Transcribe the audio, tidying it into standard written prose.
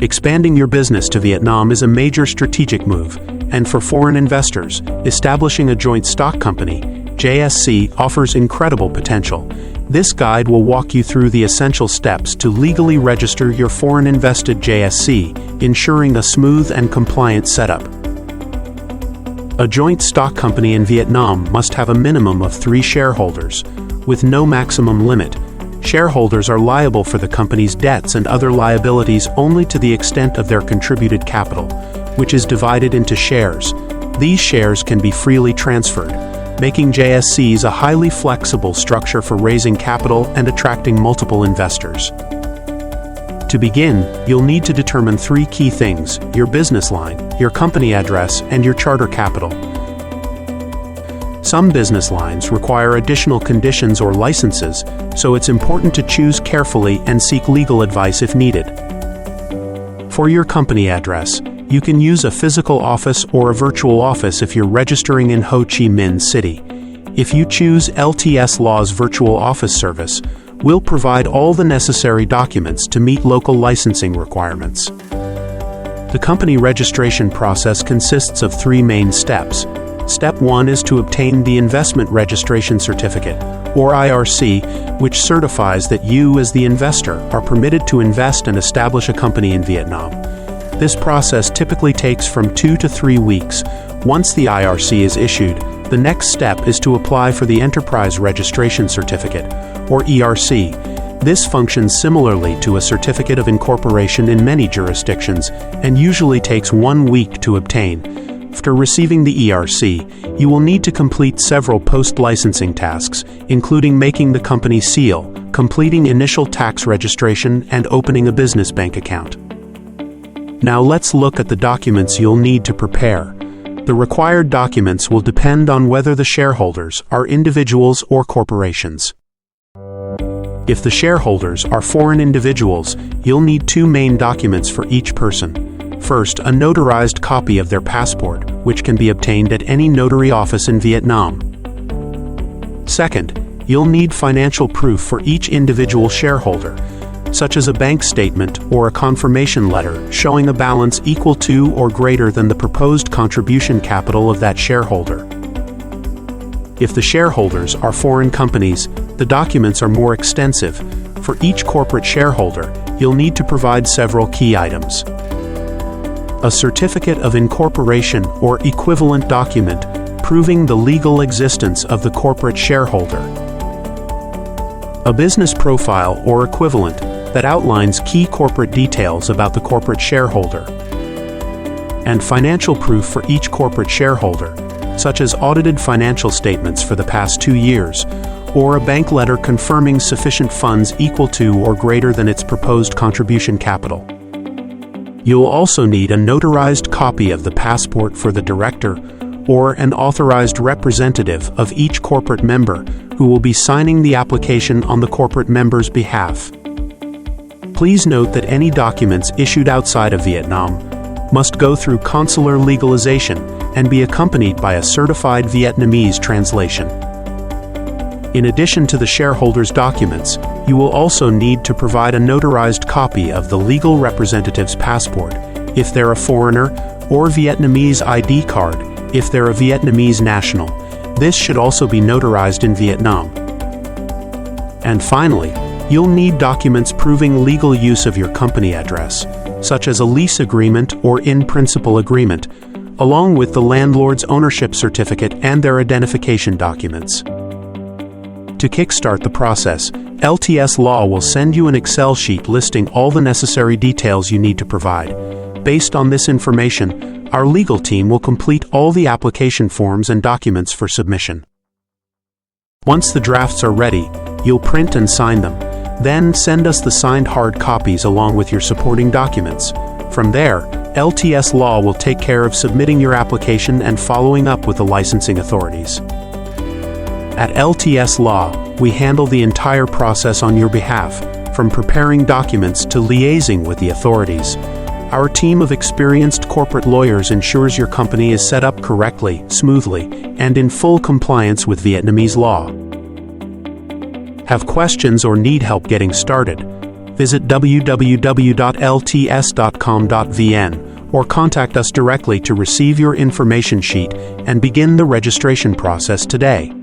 Expanding your business to Vietnam is a major strategic move, and for foreign investors, establishing a joint stock company, JSC, offers incredible potential. This guide will walk you through the essential steps to legally register your foreign-invested JSC, ensuring a smooth and compliant setup. A joint stock company in Vietnam must have a minimum of 3 shareholders, with no maximum limit. Shareholders are liable for the company's debts and other liabilities only to the extent of their contributed capital, which is divided into shares. These shares can be freely transferred, making JSCs a highly flexible structure for raising capital and attracting multiple investors. To begin, you'll need to determine 3 key things: your business line, your company address, and your charter capital. Some business lines require additional conditions or licenses, so it's important to choose carefully and seek legal advice if needed. For your company address, you can use a physical office or a virtual office if you're registering in Ho Chi Minh City. If you choose LTS LAW's virtual office service, we'll provide all the necessary documents to meet local licensing requirements. The company registration process consists of 3 main steps. Step 1 is to obtain the Investment Registration Certificate, or IRC, which certifies that you, as the investor, are permitted to invest and establish a company in Vietnam. This process typically takes from 2 to 3 weeks. Once the IRC is issued, the next step is to apply for the Enterprise Registration Certificate, or ERC. This functions similarly to a certificate of incorporation in many jurisdictions and usually takes 1 week to obtain. After receiving the ERC, you will need to complete several post-licensing tasks, including making the company seal, completing initial tax registration, and opening a business bank account. Now let's look at the documents you'll need to prepare. The required documents will depend on whether the shareholders are individuals or corporations. If the shareholders are foreign individuals, you'll need 2 main documents for each person. First, a notarized copy of their passport, which can be obtained at any notary office in Vietnam. Second, you'll need financial proof for each individual shareholder, such as a bank statement or a confirmation letter showing a balance equal to or greater than the proposed contribution capital of that shareholder. If the shareholders are foreign companies, the documents are more extensive. For each corporate shareholder, you'll need to provide several key items: a certificate of incorporation or equivalent document proving the legal existence of the corporate shareholder, a business profile or equivalent that outlines key corporate details about the corporate shareholder, and financial proof for each corporate shareholder, such as audited financial statements for the past 2 years, or a bank letter confirming sufficient funds equal to or greater than its proposed contribution capital. You'll also need a notarized copy of the passport for the director or an authorized representative of each corporate member who will be signing the application on the corporate member's behalf. Please note that any documents issued outside of Vietnam must go through consular legalization and be accompanied by a certified Vietnamese translation. In addition to the shareholders' documents, you will also need to provide a notarized copy of the legal representative's passport, if they're a foreigner, or Vietnamese ID card, if they're a Vietnamese national. This should also be notarized in Vietnam. And finally, you'll need documents proving legal use of your company address, such as a lease agreement or in-principle agreement, along with the landlord's ownership certificate and their identification documents. To kickstart the process, LTS Law will send you an Excel sheet listing all the necessary details you need to provide. Based on this information, our legal team will complete all the application forms and documents for submission. Once the drafts are ready, you'll print and sign them. Then send us the signed hard copies along with your supporting documents. From there, LTS Law will take care of submitting your application and following up with the licensing authorities. At LTS Law, we handle the entire process on your behalf, from preparing documents to liaising with the authorities. Our team of experienced corporate lawyers ensures your company is set up correctly, smoothly, and in full compliance with Vietnamese law. Have questions or need help getting started? visit www.lts.com.vn or contact us directly to receive your information sheet and begin the registration process today.